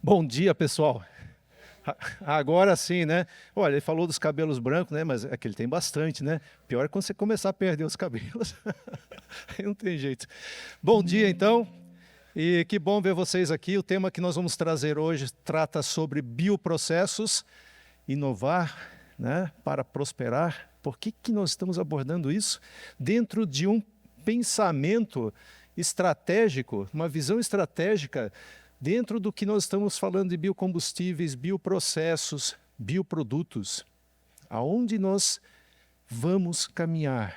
Bom dia, pessoal. Agora sim, né? Olha, ele falou dos cabelos brancos, né? Mas é que ele tem bastante, né? Pior é quando você começar a perder os cabelos. Aí não tem jeito. Bom dia, então. E que bom ver vocês aqui. O tema que nós vamos trazer hoje trata sobre bioprocessos, inovar, né? Para prosperar. Por que nós estamos abordando isso? Dentro de um pensamento estratégico, uma visão estratégica, dentro do que nós estamos falando de biocombustíveis, bioprocessos, bioprodutos. Aonde nós vamos caminhar?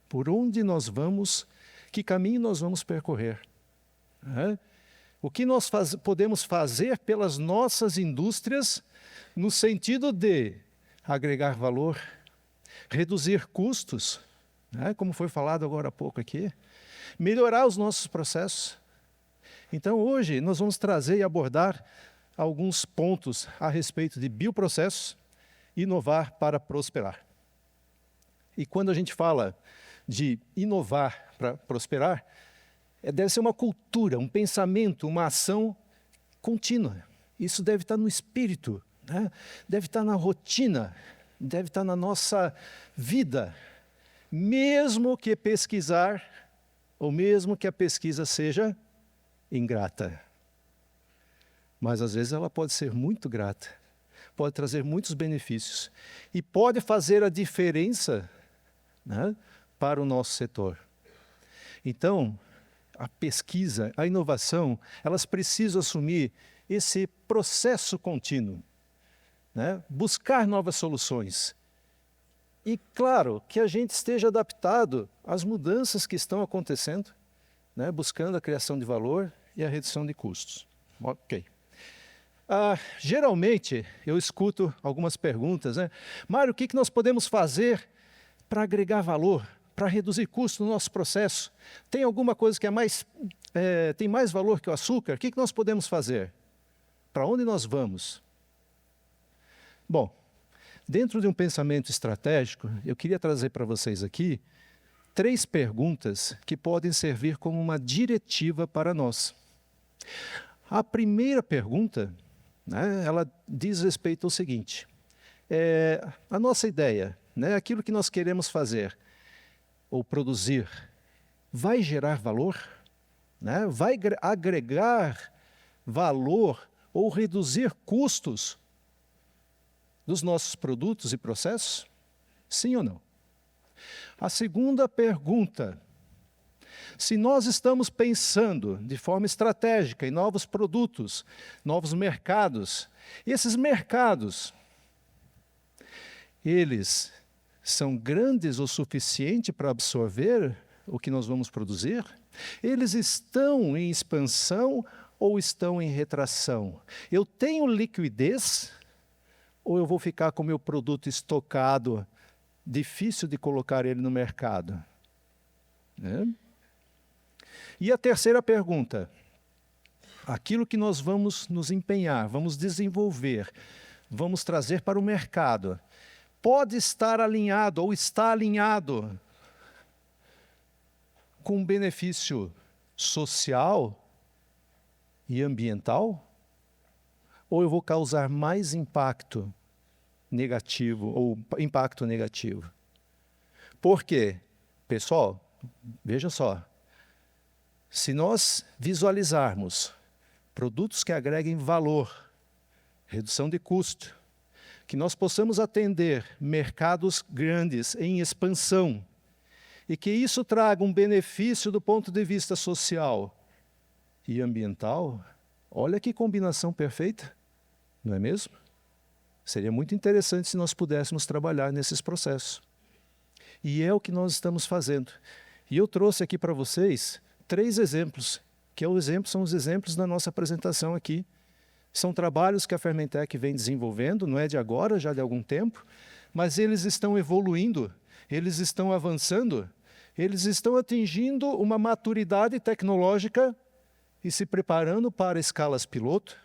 Por onde nós vamos? Que caminho nós vamos percorrer? O que nós podemos fazer pelas nossas indústrias no sentido de agregar valor, reduzir custos, como foi falado agora há pouco aqui, melhorar os nossos processos. Então, hoje, nós vamos trazer e abordar alguns pontos a respeito de bioprocessos, inovar para prosperar. E quando a gente fala de inovar para prosperar, deve ser uma cultura, um pensamento, uma ação contínua. Isso deve estar no espírito, né? Deve estar na rotina, deve estar na nossa vida, mesmo que pesquisar, ou mesmo que a pesquisa seja ingrata. Mas às vezes ela pode ser muito grata, pode trazer muitos benefícios e pode fazer a diferença, né, para o nosso setor. Então, a pesquisa, a inovação, elas precisam assumir esse processo contínuo, né? Buscar novas soluções. E, claro, que a gente esteja adaptado às mudanças que estão acontecendo, né? Buscando a criação de valor e a redução de custos. Ok. Geralmente, eu escuto algumas perguntas, né? Mário, o que nós podemos fazer para agregar valor, para reduzir custos no nosso processo? Tem alguma coisa que tem mais valor que o açúcar? O que nós podemos fazer? Para onde nós vamos? Bom, dentro de um pensamento estratégico, eu queria trazer para vocês aqui 3 perguntas que podem servir como uma diretiva para nós. A primeira pergunta, né, ela diz respeito ao seguinte: a nossa ideia, né, aquilo que nós queremos fazer ou produzir, vai gerar valor? Né? Vai agregar valor ou reduzir custos dos nossos produtos e processos? Sim ou não? A segunda pergunta: se nós estamos pensando de forma estratégica em novos produtos, novos mercados, esses mercados, eles são grandes o suficiente para absorver o que nós vamos produzir? Eles estão em expansão ou estão em retração? Eu tenho liquidez ou eu vou ficar com o meu produto estocado, difícil de colocar ele no mercado? E a terceira pergunta: aquilo que nós vamos nos empenhar, vamos desenvolver, vamos trazer para o mercado, pode estar alinhado ou está alinhado com benefício social e ambiental? Ou eu vou causar mais impacto negativo ou impacto negativo? Por quê? Pessoal, veja só. Se nós visualizarmos produtos que agreguem valor, redução de custo, que nós possamos atender mercados grandes em expansão e que isso traga um benefício do ponto de vista social e ambiental, olha que combinação perfeita, não é mesmo? Seria muito interessante se nós pudéssemos trabalhar nesses processos. E é o que nós estamos fazendo. E eu trouxe aqui para vocês 3 exemplos, que são os exemplos da nossa apresentação aqui. São trabalhos que a Fermentec vem desenvolvendo, não é de agora, já de algum tempo, mas eles estão evoluindo, eles estão avançando, eles estão atingindo uma maturidade tecnológica e se preparando para escalas piloto,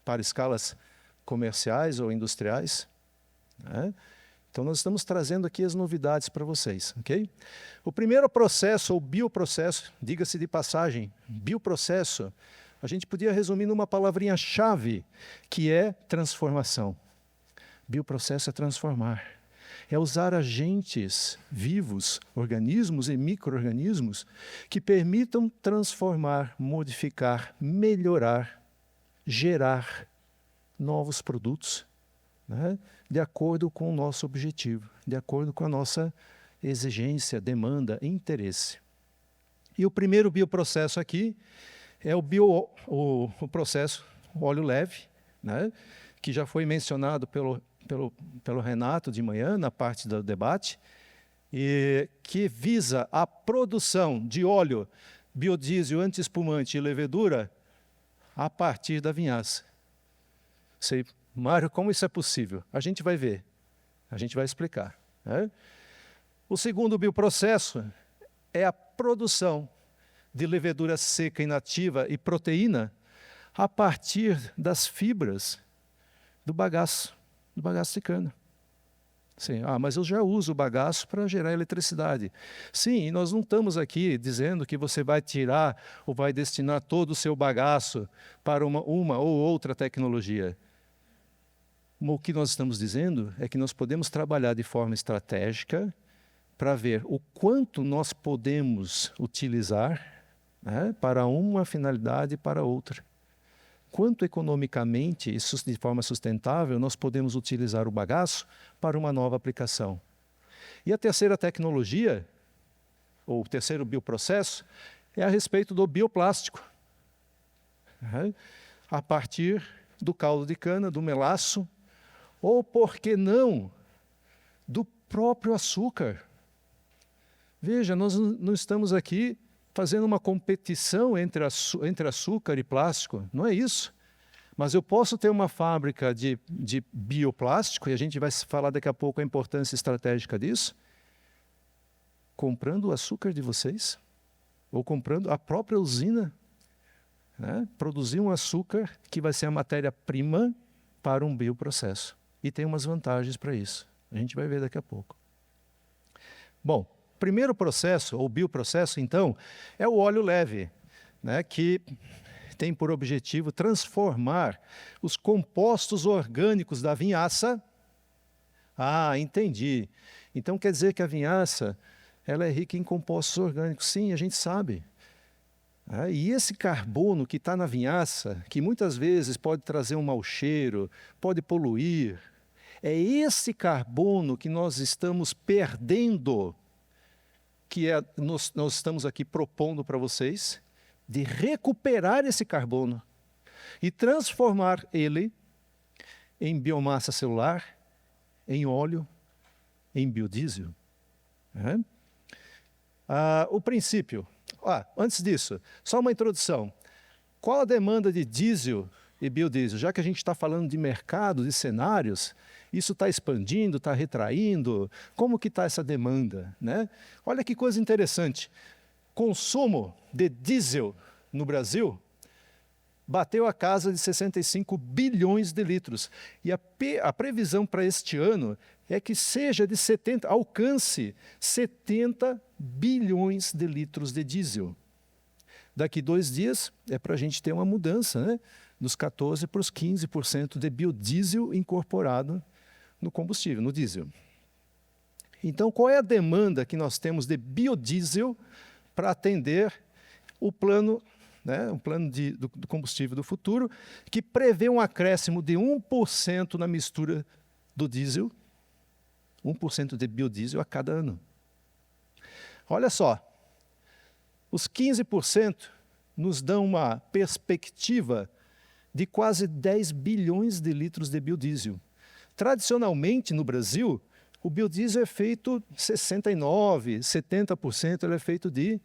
para escalas comerciais ou industriais, né? Então, nós estamos trazendo aqui as novidades para vocês, ok? O primeiro processo, ou bioprocesso, diga-se de passagem, bioprocesso, a gente podia resumir numa palavrinha-chave, que é transformação. Bioprocesso é transformar. É usar agentes vivos, organismos e micro-organismos, que permitam transformar, modificar, melhorar, gerar novos produtos, né, de acordo com o nosso objetivo, de acordo com a nossa exigência, demanda, interesse. E o primeiro bioprocesso aqui é o processo óleo leve, né, que já foi mencionado pelo Renato de manhã, na parte do debate, e que visa a produção de óleo, biodiesel, antiespumante e levedura a partir da vinhaça. Sei, Mário, como isso é possível? A gente vai ver, a gente vai explicar, né? O segundo bioprocesso é a produção de levedura seca inativa e proteína a partir das fibras do bagaço de cana. Sim, mas eu já uso o bagaço para gerar eletricidade. Sim, e nós não estamos aqui dizendo que você vai tirar ou vai destinar todo o seu bagaço para uma ou outra tecnologia. O que nós estamos dizendo é que nós podemos trabalhar de forma estratégica para ver o quanto nós podemos utilizar, né, para uma finalidade e para outra. Quanto economicamente e de forma sustentável nós podemos utilizar o bagaço para uma nova aplicação. E a terceira tecnologia, ou o terceiro bioprocesso, é a respeito do bioplástico. Né? A partir do caldo de cana, do melaço, ou, por que não, do próprio açúcar. Veja, nós não estamos aqui fazendo uma competição entre açúcar e plástico, não é isso. Mas eu posso ter uma fábrica de bioplástico, e a gente vai falar daqui a pouco a importância estratégica disso, comprando o açúcar de vocês, ou comprando a própria usina, né, produzir um açúcar que vai ser a matéria-prima para um bioprocesso. E tem umas vantagens para isso. A gente vai ver daqui a pouco. Bom, primeiro processo, ou bioprocesso, então, é o óleo leve, né, que tem por objetivo transformar os compostos orgânicos da vinhaça. Entendi. Então quer dizer que a vinhaça ela é rica em compostos orgânicos. Sim, a gente sabe. E esse carbono que está na vinhaça, que muitas vezes pode trazer um mau cheiro, pode poluir, é esse carbono que nós estamos perdendo, que nós estamos aqui propondo para vocês, de recuperar esse carbono e transformar ele em biomassa celular, em óleo, em biodiesel. O princípio. Antes disso, só uma introdução. Qual a demanda de diesel e biodiesel? Já que a gente está falando de mercado, de cenários, isso está expandindo, está retraindo? Como que está essa demanda, né? Olha que coisa interessante. Consumo de diesel no Brasil bateu a casa de 65 bilhões de litros. E a previsão para este ano é que alcance 70 bilhões de litros de diesel. Daqui 2 dias é para a gente ter uma mudança, né, dos 14% para os 15% de biodiesel incorporado no combustível, no diesel. Então, qual é a demanda que nós temos de biodiesel para atender o plano, né, um plano do combustível do futuro, que prevê um acréscimo de 1% na mistura do diesel, 1% de biodiesel a cada ano. Olha só, os 15% nos dão uma perspectiva de quase 10 bilhões de litros de biodiesel. Tradicionalmente, no Brasil, o biodiesel é feito 69%, 70% ele é feito de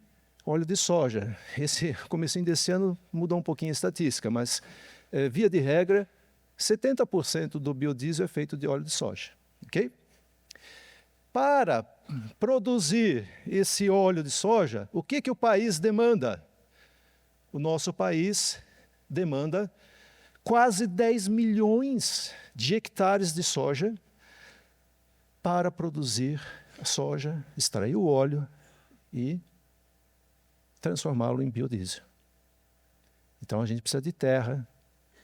óleo de soja. Esse comecinho desse ano mudou um pouquinho a estatística, mas, via de regra, 70% do biodiesel é feito de óleo de soja. Okay? Para produzir esse óleo de soja, o que o país demanda? O nosso país demanda quase 10 milhões de hectares de soja para produzir a soja, extrair o óleo e transformá-lo em biodiesel. Então a gente precisa de terra,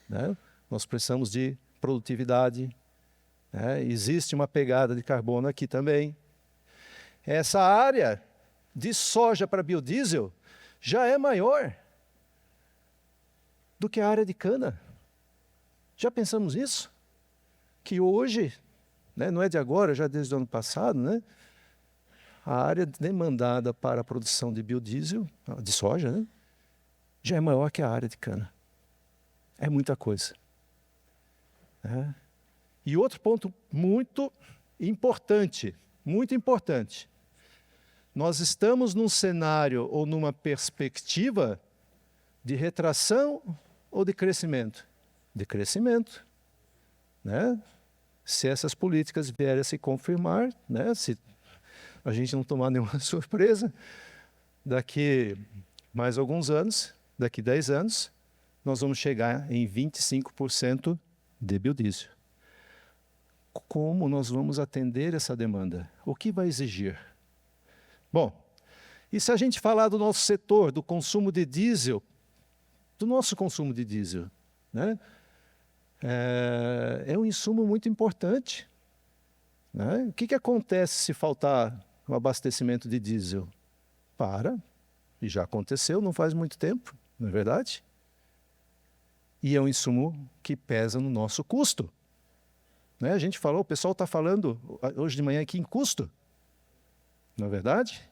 né? Nós precisamos de produtividade, né? Existe uma pegada de carbono aqui também. Essa área de soja para biodiesel já é maior do que a área de cana. Já pensamos nisso? Que hoje, né, não é de agora, já desde o ano passado, né, a área demandada para a produção de biodiesel, de soja, né, já é maior que a área de cana. É muita coisa. Né? E outro ponto muito importante, nós estamos num cenário ou numa perspectiva de retração ou de crescimento? De crescimento. Né? Se essas políticas vierem a se confirmar, né? Se a gente não tomar nenhuma surpresa, daqui mais alguns anos, daqui 10 anos, nós vamos chegar em 25% de biodiesel. Como nós vamos atender essa demanda? O que vai exigir? Bom, e se a gente falar do nosso setor, do consumo de diesel, do nosso consumo de diesel, né? É um insumo muito importante. Né? O que acontece se faltar o abastecimento de diesel? Para, e já aconteceu, não faz muito tempo, não é verdade? E é um insumo que pesa no nosso custo. Né? A gente falou, o pessoal está falando hoje de manhã aqui em custo, não é verdade?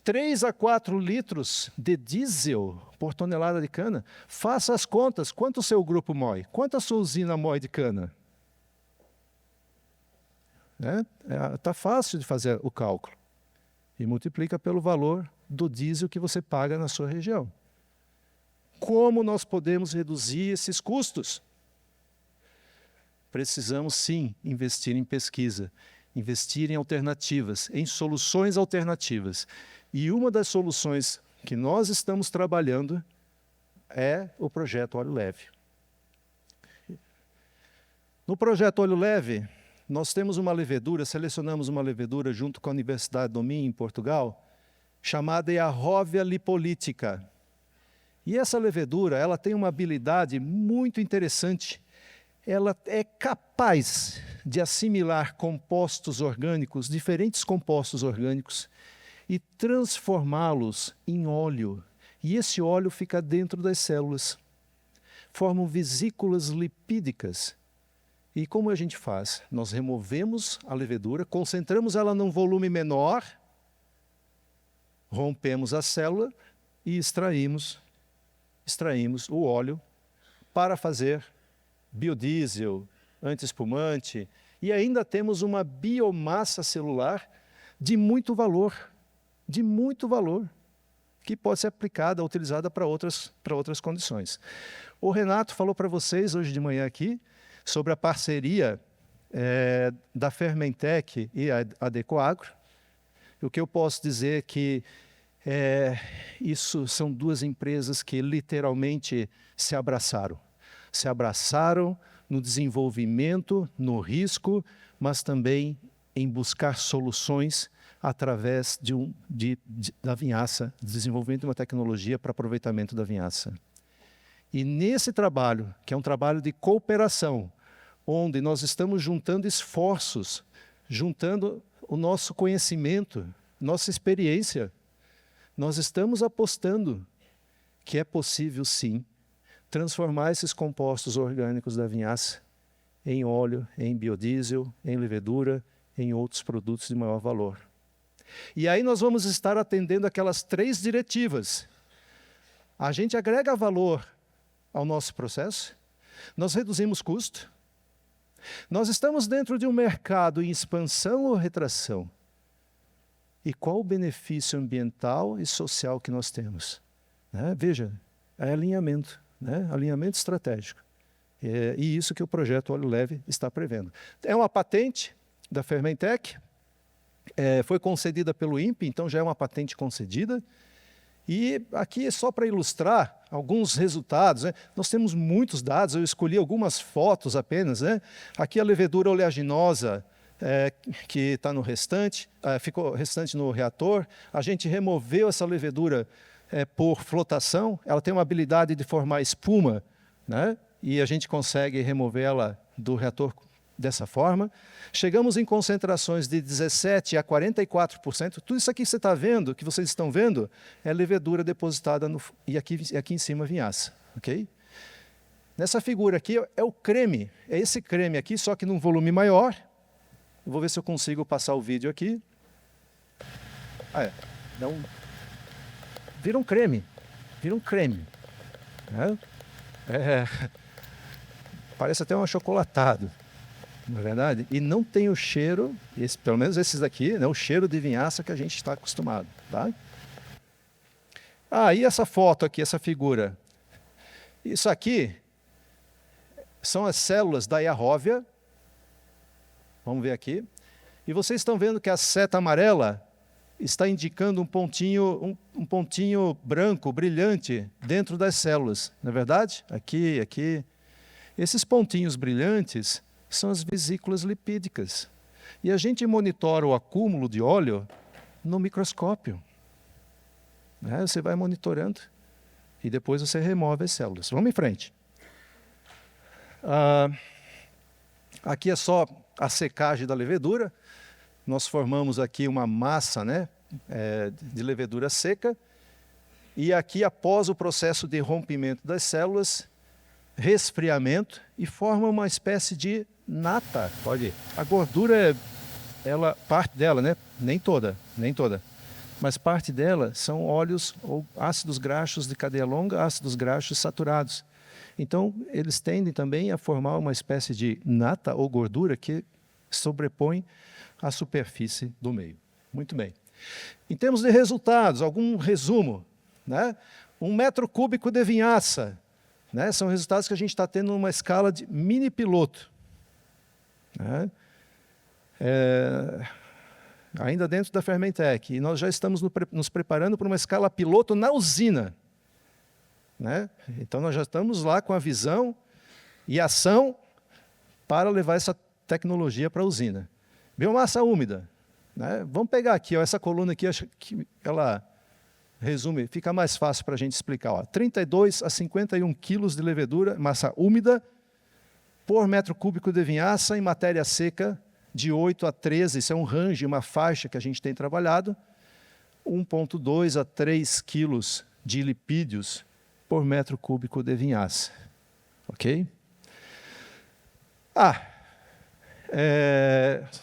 3 a 4 litros de diesel por tonelada de cana. Faça as contas. Quanto o seu grupo moe? Quanto a sua usina moe de cana? Tá fácil de fazer o cálculo. E multiplica pelo valor do diesel que você paga na sua região. Como nós podemos reduzir esses custos? Precisamos, sim, investir em pesquisa, investir em alternativas, em soluções alternativas. E uma das soluções que nós estamos trabalhando é o projeto Óleo Leve. No projeto Óleo Leve, nós temos uma levedura, selecionamos uma levedura junto com a Universidade do Minho, em Portugal, chamada Earrovia lipolítica. E essa levedura, ela tem uma habilidade muito interessante. Ela é capaz de assimilar compostos orgânicos, diferentes compostos orgânicos, e transformá-los em óleo. E esse óleo fica dentro das células. Formam vesículas lipídicas. E como a gente faz? Nós removemos a levedura, concentramos ela num volume menor, rompemos a célula e extraímos o óleo para fazer biodiesel, antiespumante, e ainda temos uma biomassa celular de muito valor, que pode ser aplicada, utilizada para outras condições. O Renato falou para vocês hoje de manhã aqui sobre a parceria da Fermentec e a Adecoagro. O que eu posso dizer é que isso são duas empresas que literalmente se abraçaram no desenvolvimento, no risco, mas também em buscar soluções através da vinhaça, desenvolvimento de uma tecnologia para aproveitamento da vinhaça. E nesse trabalho, que é um trabalho de cooperação, onde nós estamos juntando esforços, juntando o nosso conhecimento, nossa experiência, nós estamos apostando que é possível, sim, transformar esses compostos orgânicos da vinhaça em óleo, em biodiesel, em levedura, em outros produtos de maior valor. E aí nós vamos estar atendendo aquelas 3 diretivas. A gente agrega valor ao nosso processo, nós reduzimos custo, nós estamos dentro de um mercado em expansão ou retração. E qual o benefício ambiental e social que nós temos? Veja, é alinhamento, alinhamento estratégico. E isso que o projeto Óleo Leve está prevendo. É uma patente da Fermentec, foi concedida pelo INPE, então já é uma patente concedida. E aqui é só para ilustrar alguns resultados. Nós temos muitos dados, eu escolhi algumas fotos apenas. Aqui a levedura oleaginosa, que está no restante, ficou restante no reator. A gente removeu essa levedura por flotação, ela tem uma habilidade de formar espuma, né? E a gente consegue removê-la do reator dessa forma. Chegamos em concentrações de 17% a 44%. Tudo isso aqui que você está vendo, que vocês estão vendo, é levedura depositada e aqui em cima vinhaça. Okay? Nessa figura aqui é o creme, é esse creme aqui, só que num volume maior. Eu vou ver se eu consigo passar o vídeo aqui. Vira um creme, né? Parece até um achocolatado, não é verdade? E não tem o cheiro, pelo menos esses daqui, né, o cheiro de vinhaça que a gente está acostumado. Tá? E essa foto aqui, essa figura. Isso aqui são as células da Yarrovia. Vamos ver aqui. E vocês estão vendo que a seta amarela está indicando um pontinho branco, brilhante, dentro das células. Não é verdade? Aqui, aqui. Esses pontinhos brilhantes são as vesículas lipídicas. E a gente monitora o acúmulo de óleo no microscópio. Você vai monitorando e depois você remove as células. Vamos em frente. Aqui é só a secagem da levedura. Nós formamos aqui uma massa, né, de levedura seca. E aqui, após o processo de rompimento das células, resfriamento, e forma uma espécie de nata. Pode ir. A gordura, parte dela, né, nem toda, mas parte dela são óleos ou ácidos graxos de cadeia longa, ácidos graxos saturados. Então, eles tendem também a formar uma espécie de nata ou gordura que sobrepõe a superfície do meio. Muito bem. Em termos de resultados, algum resumo, né? 1 metro cúbico de vinhaça, né? São resultados que a gente está tendo numa escala de mini piloto. Né? Ainda dentro da Fermentec, e nós já estamos nos preparando para uma escala piloto na usina. Né? Então, nós já estamos lá com a visão e ação para levar essa tecnologia para a usina. Biomassa úmida. Né? Vamos pegar aqui, essa coluna aqui, acho que ela resume, fica mais fácil para a gente explicar. 32 a 51 quilos de levedura, massa úmida, por metro cúbico de vinhaça, em matéria seca, de 8 a 13, isso é um range, uma faixa que a gente tem trabalhado, 1,2 a 3 quilos de lipídios por metro cúbico de vinhaça. Ok?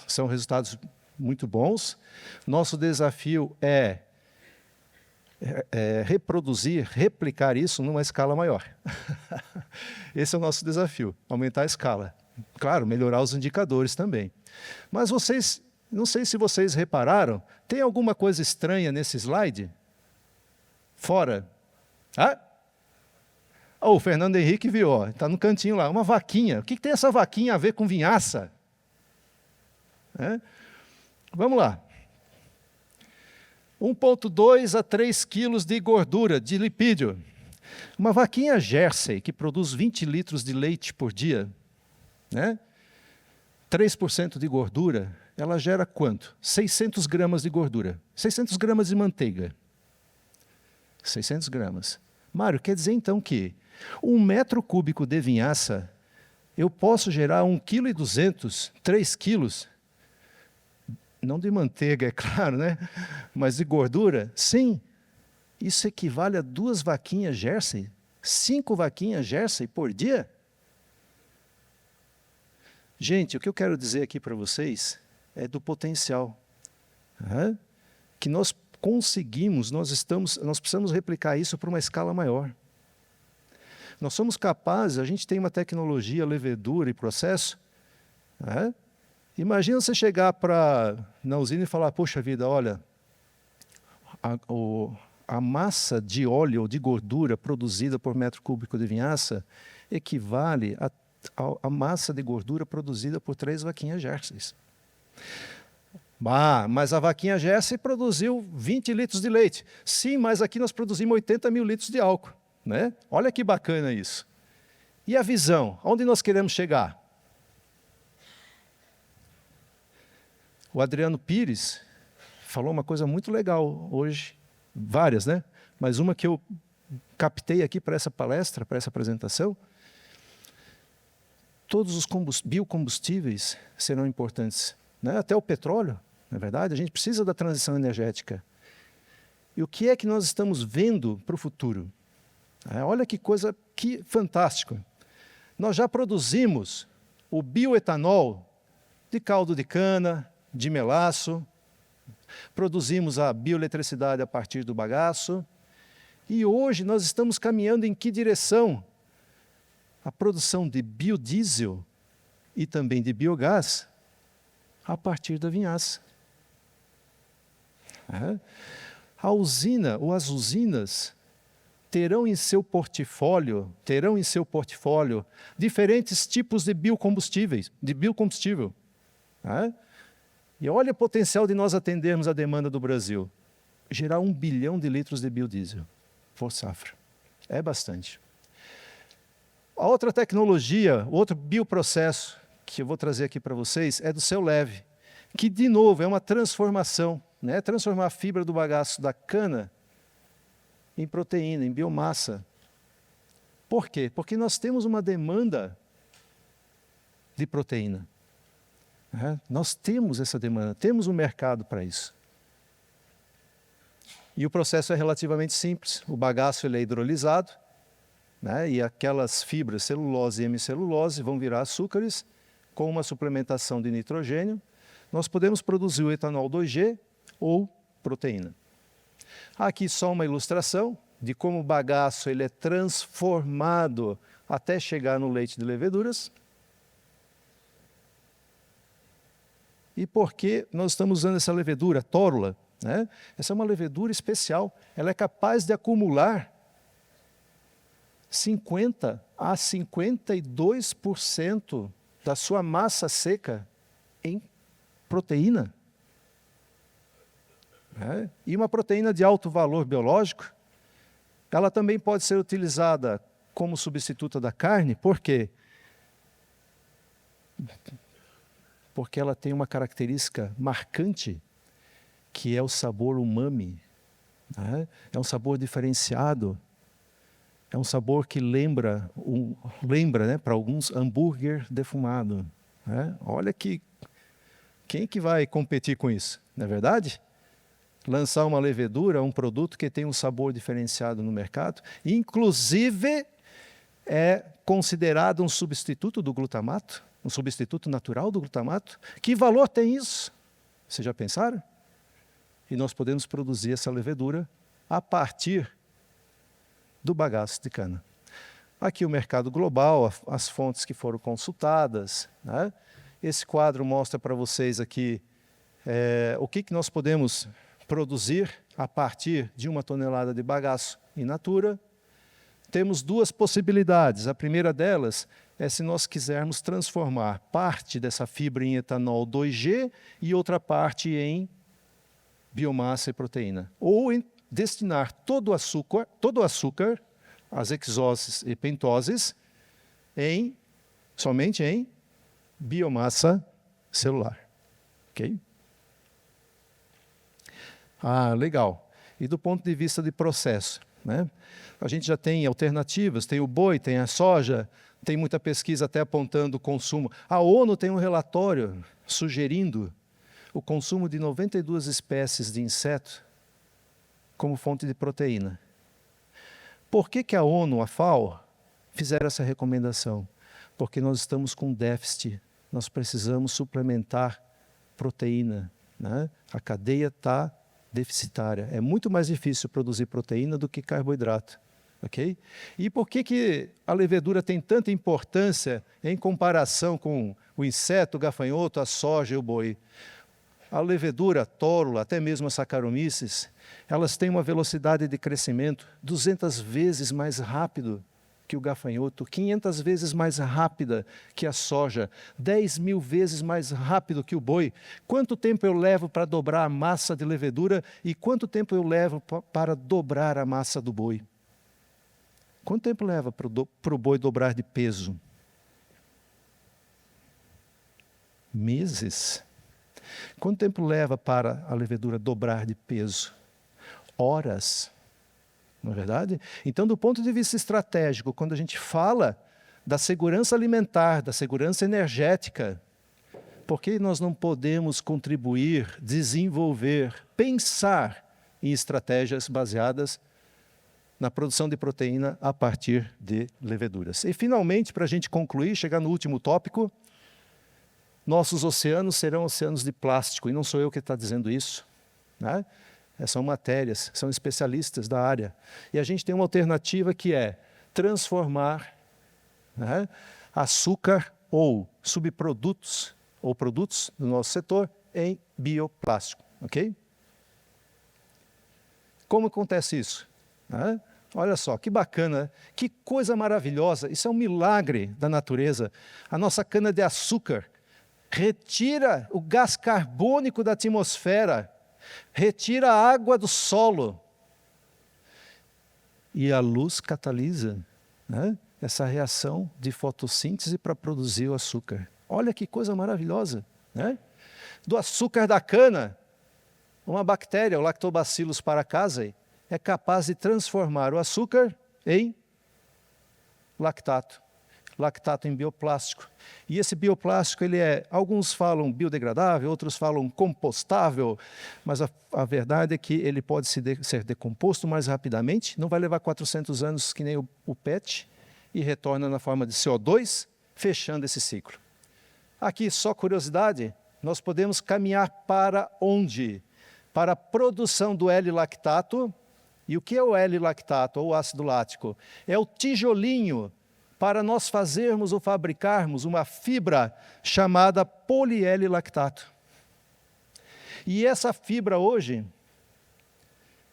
São resultados muito bons. Nosso desafio é replicar isso numa escala maior. Esse é o nosso desafio, aumentar a escala. Claro, melhorar os indicadores também. Mas vocês, não sei se vocês repararam, tem alguma coisa estranha nesse slide? Fora? O Fernando Henrique viu, está no cantinho lá, uma vaquinha. O que tem essa vaquinha a ver com vinhaça? Vamos lá. 1,2 a 3 quilos de gordura, de lipídio. Uma vaquinha Jersey, que produz 20 litros de leite por dia, né? 3% de gordura, ela gera quanto? 600 gramas de gordura. 600 gramas de manteiga. 600 gramas. Mário, quer dizer então que 1 metro cúbico de vinhaça, eu posso gerar 1,2 kg, 3 quilos, não de manteiga, é claro, né? Mas de gordura? Sim. Isso equivale a 2 vaquinhas Jersey, 5 vaquinhas Jersey por dia? Gente, o que eu quero dizer aqui para vocês é do potencial. Que nós conseguimos, nós precisamos replicar isso para uma escala maior. Nós somos capazes, a gente tem uma tecnologia, levedura e processo. Imagina você chegar na usina e falar, poxa vida, olha, a massa de óleo ou de gordura produzida por metro cúbico de vinhaça equivale a massa de gordura produzida por 3 vaquinhas Jerseys. Mas a vaquinha Jersey produziu 20 litros de leite. Sim, mas aqui nós produzimos 80 mil litros de álcool. Né? Olha que bacana isso. E a visão? Onde nós queremos chegar? O Adriano Pires falou uma coisa muito legal hoje, várias, né? mas uma que eu captei aqui para essa palestra, para essa apresentação. Todos os biocombustíveis serão importantes, né? Até o petróleo, não é verdade? A gente precisa da transição energética. E o que é que nós estamos vendo para o futuro? Olha que coisa que fantástica. Nós já produzimos o bioetanol de caldo de cana, de melaço, produzimos a bioeletricidade a partir do bagaço, e hoje nós estamos caminhando em que direção? A produção de biodiesel e também de biogás a partir da vinhaça. A usina ou as usinas terão em seu portfólio diferentes tipos de biocombustível. E olha o potencial de nós atendermos a demanda do Brasil. Gerar 1 bilhão de litros de biodiesel por safra. É bastante. A outra tecnologia, o outro bioprocesso que eu vou trazer aqui para vocês é do Céu Leve, que, de novo, é uma transformação, né? Transformar a fibra do bagaço da cana em proteína, em biomassa. Por quê? Porque nós temos uma demanda de proteína. Nós temos essa demanda, temos um mercado para isso. E o processo é relativamente simples. O bagaço ele é hidrolisado, né? E aquelas fibras, celulose e hemicelulose, vão virar açúcares com uma suplementação de nitrogênio. Nós podemos produzir o etanol 2G ou proteína. Aqui só uma ilustração de como o bagaço ele é transformado até chegar no leite de leveduras. E por que nós estamos usando essa levedura, tórula, né? Essa é uma levedura especial. Ela é capaz de acumular 50 a 52% da sua massa seca em proteína. E uma proteína de alto valor biológico, ela também pode ser utilizada como substituta da carne. Por quê? Porque ela tem uma característica marcante, que é o sabor umami. É um sabor diferenciado. É um sabor que lembra, né, para alguns, hambúrguer defumado. Olha quem que vai competir com isso, não é verdade? Lançar uma levedura, um produto que tem um sabor diferenciado no mercado, inclusive é considerado um substituto do glutamato, um substituto natural do glutamato. Que valor tem isso? Vocês já pensaram? E nós podemos produzir essa levedura a partir do bagaço de cana. Aqui o mercado global, as fontes que foram consultadas, né? Esse quadro mostra para vocês aqui o que nós podemos produzir a partir de 1 tonelada de bagaço in natura. Temos duas possibilidades. A primeira delas é se nós quisermos transformar parte dessa fibra em etanol 2G e outra parte em biomassa e proteína. Ou em destinar todo o açúcar, as hexoses e pentoses, somente em biomassa celular. Ok? Legal. E do ponto de vista de processo, né? A gente já tem alternativas, tem o boi, tem a soja, tem muita pesquisa até apontando o consumo. A ONU tem um relatório sugerindo o consumo de 92 espécies de inseto como fonte de proteína. Por que a ONU, a FAO, fizeram essa recomendação? Porque nós estamos com déficit, nós precisamos suplementar proteína, né? A cadeia está deficitária. É muito mais difícil produzir proteína do que carboidrato. Okay? E por que a levedura tem tanta importância em comparação com o inseto, o gafanhoto, a soja e o boi? A levedura, a tórula, até mesmo a Saccharomyces, elas têm uma velocidade de crescimento 200 vezes mais rápido que o gafanhoto, 500 vezes mais rápida que a soja, 10.000 vezes mais rápido que o boi. Quanto tempo eu levo para dobrar a massa de levedura e quanto tempo eu levo para dobrar a massa do boi? Quanto tempo leva para o boi dobrar de peso? Meses. Quanto tempo leva para a levedura dobrar de peso? Horas. não é verdade? Então, do ponto de vista estratégico, quando a gente fala da segurança alimentar, da segurança energética, por que nós não podemos contribuir, desenvolver, pensar em estratégias baseadas na produção de proteína a partir de leveduras? E, finalmente, para a gente concluir, chegar no último tópico, nossos oceanos serão oceanos de plástico, e não sou eu que está dizendo isso, né? São matérias, são especialistas da área. E a gente tem uma alternativa que é transformar, né, açúcar ou subprodutos ou produtos do nosso setor em bioplástico, ok? Como acontece isso? Né? Olha só, que bacana, né? Que coisa maravilhosa, isso é um milagre da natureza. A nossa cana-de-açúcar retira o gás carbônico da atmosfera, retira a água do solo, e a luz catalisa, né, essa reação de fotossíntese para produzir o açúcar. Olha que coisa maravilhosa, né? Do açúcar da cana, uma bactéria, o Lactobacillus paracasei, é capaz de transformar o açúcar em lactato em bioplástico. E esse bioplástico, alguns falam biodegradável, outros falam compostável, mas a verdade é que ele pode ser decomposto mais rapidamente, não vai levar 400 anos que nem o PET, e retorna na forma de CO2, fechando esse ciclo. Aqui, só curiosidade, nós podemos caminhar para onde? Para a produção do L-lactato. E o que é o L-lactato, ou ácido lático? É o tijolinho para nós fazermos ou fabricarmos uma fibra chamada poli-L-lactato. E essa fibra hoje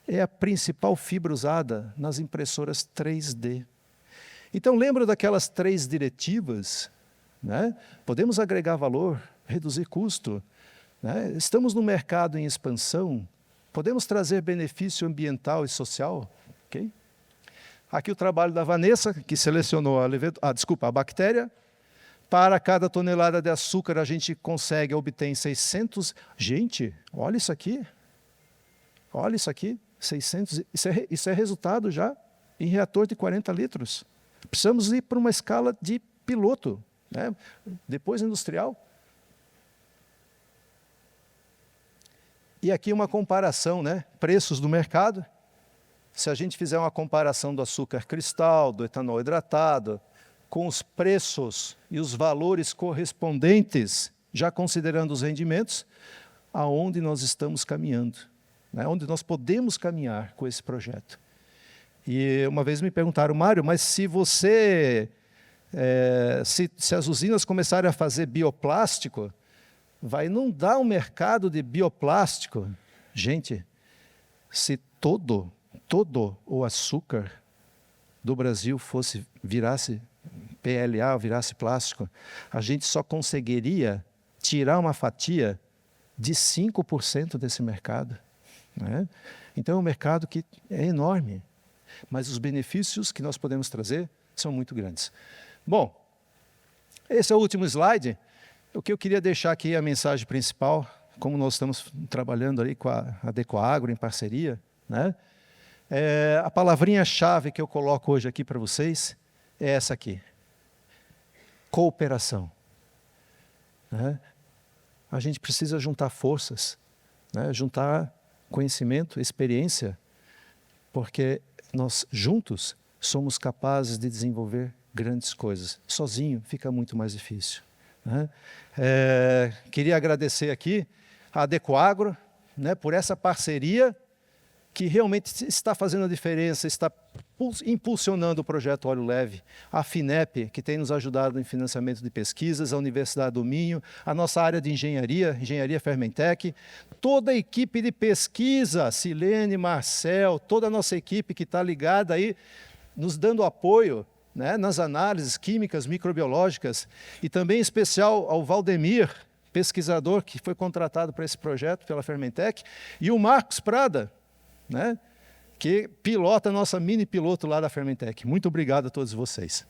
é a principal fibra usada nas impressoras 3D. Então, lembra daquelas 3 diretivas? Né? Podemos agregar valor, reduzir custo. Né? Estamos num mercado em expansão, podemos trazer benefício ambiental e social. Okay? Aqui o trabalho da Vanessa, que selecionou a bactéria. Para cada tonelada de açúcar, a gente consegue obter 600... Gente, olha isso aqui. Olha isso aqui. 600... Isso é resultado já em reator de 40 litros. Precisamos ir para uma escala de piloto, né? Depois industrial. E aqui uma comparação, né? Preços do mercado. Se a gente fizer uma comparação do açúcar cristal, do etanol hidratado, com os preços e os valores correspondentes, já considerando os rendimentos, aonde nós estamos caminhando, né? Onde nós podemos caminhar com esse projeto. E uma vez me perguntaram, Mário, mas se as usinas começarem a fazer bioplástico, vai inundar o mercado de bioplástico? Gente, se todo o açúcar do Brasil virasse PLA, virasse plástico, a gente só conseguiria tirar uma fatia de 5% desse mercado, né? Então é um mercado que é enorme, mas os benefícios que nós podemos trazer são muito grandes. Bom, esse é o último slide. O que eu queria deixar aqui é a mensagem principal, como nós estamos trabalhando ali com a Adecoagro em parceria, né? A palavrinha-chave que eu coloco hoje aqui para vocês é essa aqui: cooperação. Né? A gente precisa juntar forças, né? Juntar conhecimento, experiência, porque nós juntos somos capazes de desenvolver grandes coisas. Sozinho fica muito mais difícil. Né? Queria agradecer aqui a Adecoagro, né, por essa parceria que realmente está fazendo a diferença, está impulsionando o projeto Óleo Leve, a FINEP, que tem nos ajudado em financiamento de pesquisas, a Universidade do Minho, a nossa área de Engenharia Fermentec, toda a equipe de pesquisa, Silene, Marcel, toda a nossa equipe que está ligada aí, nos dando apoio, né, nas análises químicas, microbiológicas, e também em especial ao Valdemir, pesquisador que foi contratado para esse projeto pela Fermentec, e o Marcos Prada, né, que pilota a nossa mini piloto lá da Fermentec. Muito obrigado a todos vocês.